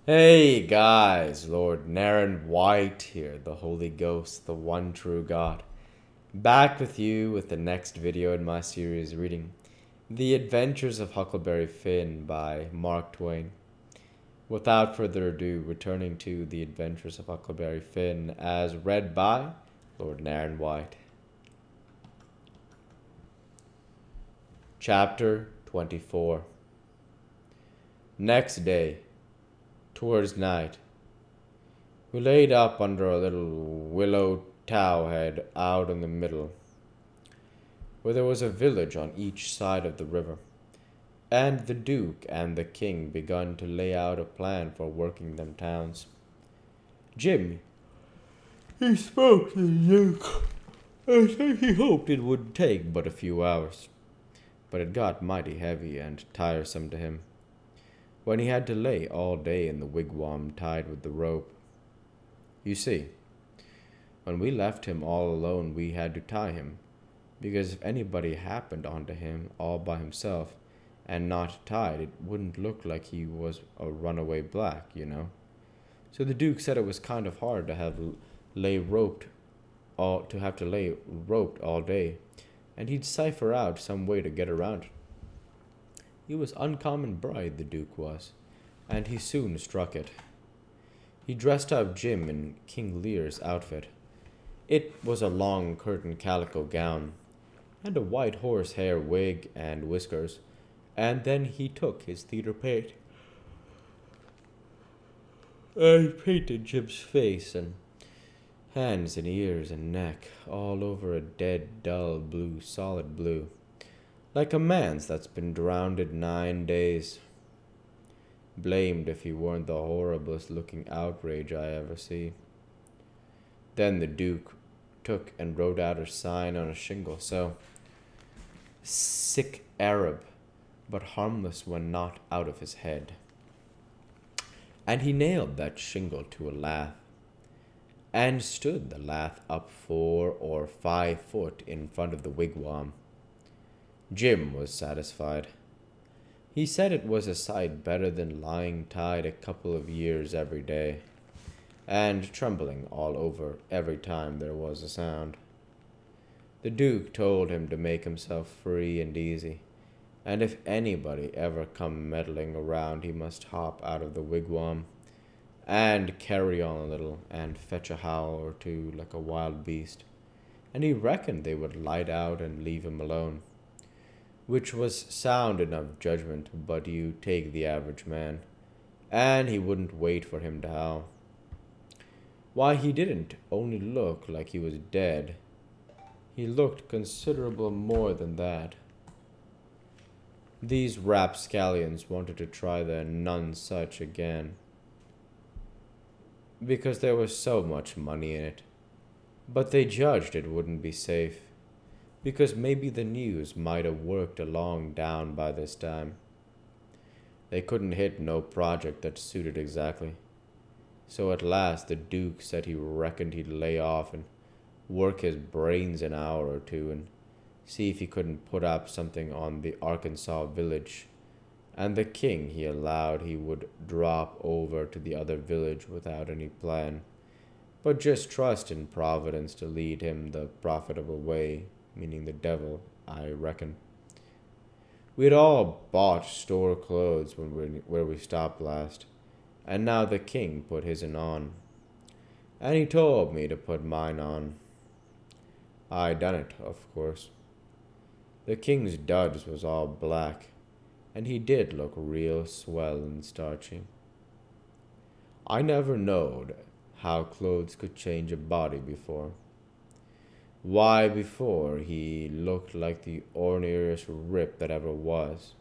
Hey guys, Lord Naren White here, the Holy Ghost, the one true God. Back with you with the next video in my series reading The Adventures of Huckleberry Finn by Mark Twain. Without further ado, returning to The Adventures of Huckleberry Finn as read by Lord Naren White. Chapter 24. Next day, towards night, we laid up under a little willow towhead out in the middle, where there was a village on each side of the river, and the Duke and the King begun to lay out a plan for working them towns. Jim, he spoke to the Duke, and said he hoped it would take but a few hours, but it got mighty heavy and tiresome to him, when he had to lay all day in the wigwam tied with the rope. You see, when we left him all alone, we had to tie him, because if anybody happened onto him all by himself and not tied, it wouldn't look like he was a runaway black, you know. So the Duke said it was kind of hard to have to lay roped all day, and he'd cipher out some way to get around it. He was uncommon bright, the Duke was, and he soon struck it. He dressed up Jim in King Lear's outfit. It was a long curtain calico gown, and a white horsehair wig and whiskers, and then he took his theater paint and painted Jim's face and hands and ears and neck all over a dead, dull blue, solid blue, like a man's that's been drowned in 9 days. Blamed if he weren't the horriblest looking outrage I ever see. Then the Duke took and wrote out a sign on a shingle, so sick Arab, but harmless when not out of his head. And he nailed that shingle to a lath, and stood the lath up 4 or 5 foot in front of the wigwam. Jim was satisfied. He said it was a sight better than lying tied a couple of years every day, and trembling all over every time there was a sound. The Duke told him to make himself free and easy, and if anybody ever come meddling around, he must hop out of the wigwam, and carry on a little, and fetch a howl or two like a wild beast, and he reckoned they would light out and leave him alone, which was sound enough judgment, but you take the average man, and he wouldn't wait for him to howl. Why, he didn't only look like he was dead, he looked considerable more than that. These rapscallions wanted to try the none-such again, because there was so much money in it, but they judged it wouldn't be safe, because maybe the news might have worked along down by this time. They couldn't hit no project that suited exactly. So at last the Duke said he reckoned he'd lay off and work his brains an hour or two and see if he couldn't put up something on the Arkansas village, and the King he allowed he would drop over to the other village without any plan, but just trust in Providence to lead him the profitable way, meaning the devil, I reckon. We had all bought store clothes where we stopped last, and now the King put his'n on, and he told me to put mine on. I done it, of course. The King's duds was all black, and he did look real swell and starchy. I never knowed how clothes could change a body before. Why, before he looked like the orneriest rip that ever was.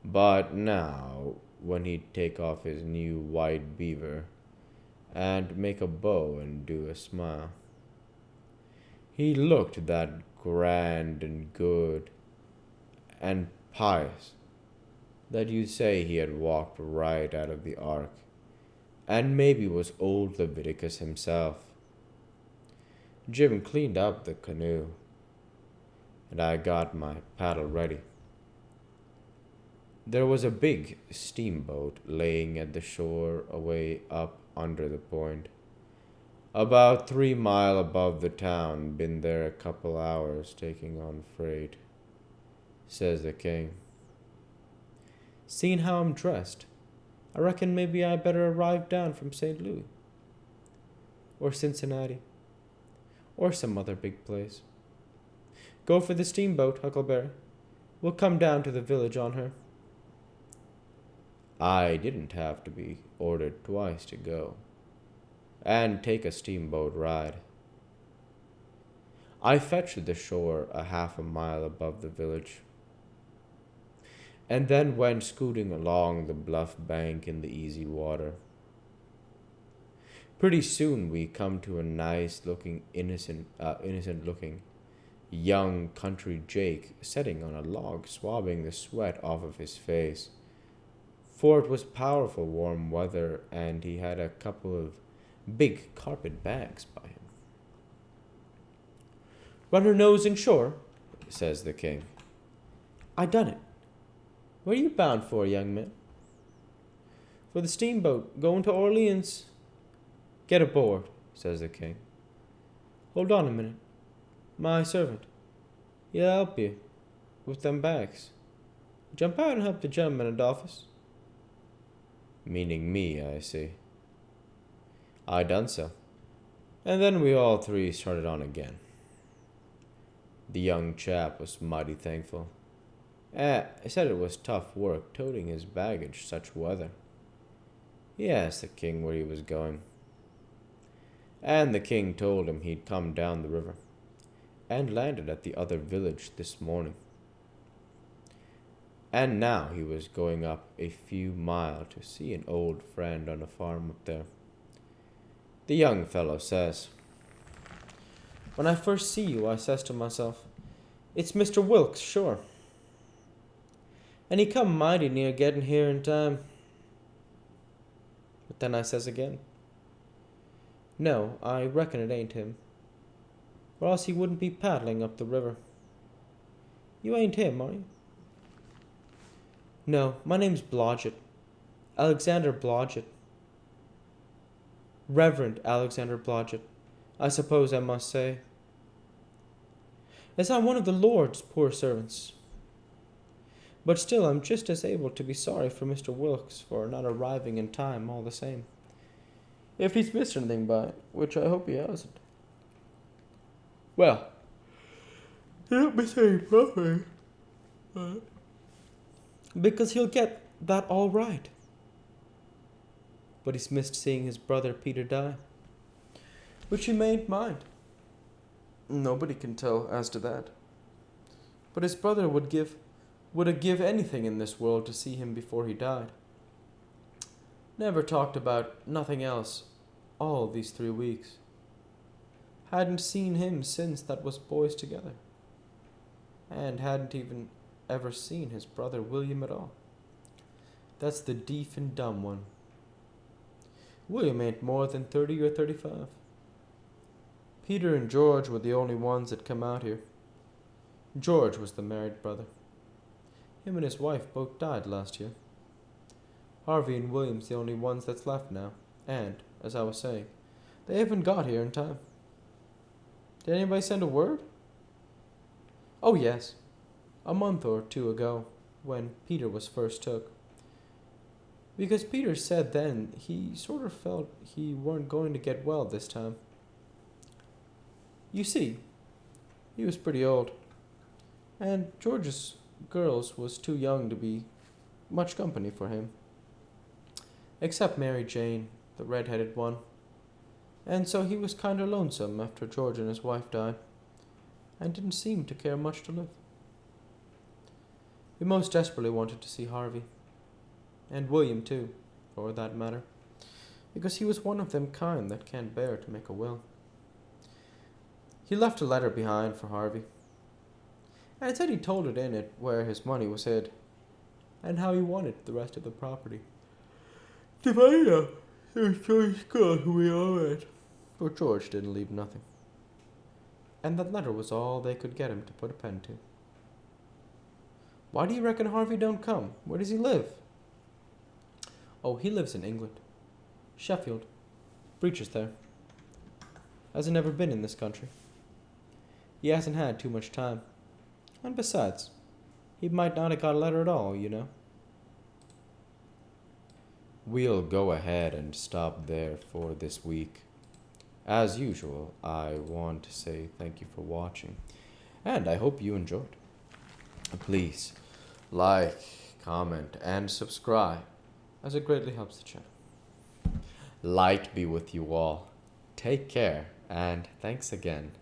But now, when he'd take off his new white beaver and make a bow and do a smile, he looked that grand and good and pious that you'd say he had walked right out of the ark, and maybe was old Leviticus himself. Jim cleaned up the canoe, and I got my paddle ready. There was a big steamboat laying at the shore away up under the point. About 3 mile above the town, been there a couple hours taking on freight, says the king. Seeing how I'm dressed, I reckon maybe I better arrive down from St. Louis, or Cincinnati, or some other big place. Go for the steamboat, Huckleberry. We'll come down to the village on her. I didn't have to be ordered twice to go, and take a steamboat ride. I fetched the shore a half a mile above the village, and then went scooting along the bluff bank in the easy water. Pretty soon we come to a nice looking, innocent looking young country Jake sitting on a log, swabbing the sweat off of his face. For it was powerful warm weather, and he had a couple of big carpet bags by him. Run her nose in shore, says the king. I done it. Where you bound for, young man? For the steamboat, going to Orleans. Get aboard, says the king. Hold on a minute. My servant. He'll help you with them bags. Jump out and help the gentleman, Adolphus. Meaning me, I see. I done so. And then we all three started on again. The young chap was mighty thankful. He said it was tough work toting his baggage such weather. He asked the king where he was going. And the king told him he'd come down the river, and landed at the other village this morning. And now he was going up a few miles to see an old friend on a farm up there. The young fellow says, When I first see you, I says to myself, it's Mr. Wilkes, sure. And he come mighty near getting here in time. But then I says again, no, I reckon it ain't him, or else he wouldn't be paddling up the river. You ain't him, are you? No, my name's Blodgett. Alexander Blodgett. Reverend Alexander Blodgett, I suppose I must say. As I'm one of the Lord's poor servants. But still I'm just as able to be sorry for Mr. Wilkes for not arriving in time all the same. If he's missed anything by it, which I hope he hasn't. Well, he don't miss any nothing. Because he'll get that all right. But he's missed seeing his brother Peter die, which he mayn't mind. Nobody can tell as to that. But his brother would have give anything in this world to see him before he died. Never talked about nothing else all these 3 weeks. Hadn't seen him since that was boys together. And hadn't even ever seen his brother William at all. That's the deaf and dumb one. William ain't more than 30 or 35. Peter and George were the only ones that come out here. George was the married brother. Him and his wife both died last year. Harvey and William's the only ones that's left now, and, as I was saying, they haven't got here in time. Did anybody send a word? Oh yes, a month or 2 ago, when Peter was first took. Because Peter said then he sort of felt he weren't going to get well this time. You see, he was pretty old, and George's girls was too young to be much company for him. Except Mary Jane, the red-headed one. And so he was kind of lonesome after George and his wife died, and didn't seem to care much to live. He most desperately wanted to see Harvey, and William too, for that matter, because he was one of them kind that can't bear to make a will. He left a letter behind for Harvey, and it said he told it in it where his money was hid, and how he wanted the rest of the property. Divided up, George got who we all at. But George didn't leave nothing. And that letter was all they could get him to put a pen to. Why do you reckon Harvey don't come? Where does he live? Oh, he lives in England. Sheffield. Preaches there. Hasn't ever been in this country. He hasn't had too much time. And besides, he might not have got a letter at all, you know. We'll go ahead and stop there for this week. As usual, I want to say thank you for watching, and I hope you enjoyed. Please like, comment, and subscribe, as it greatly helps the channel. Light be with you all. Take care, and thanks again.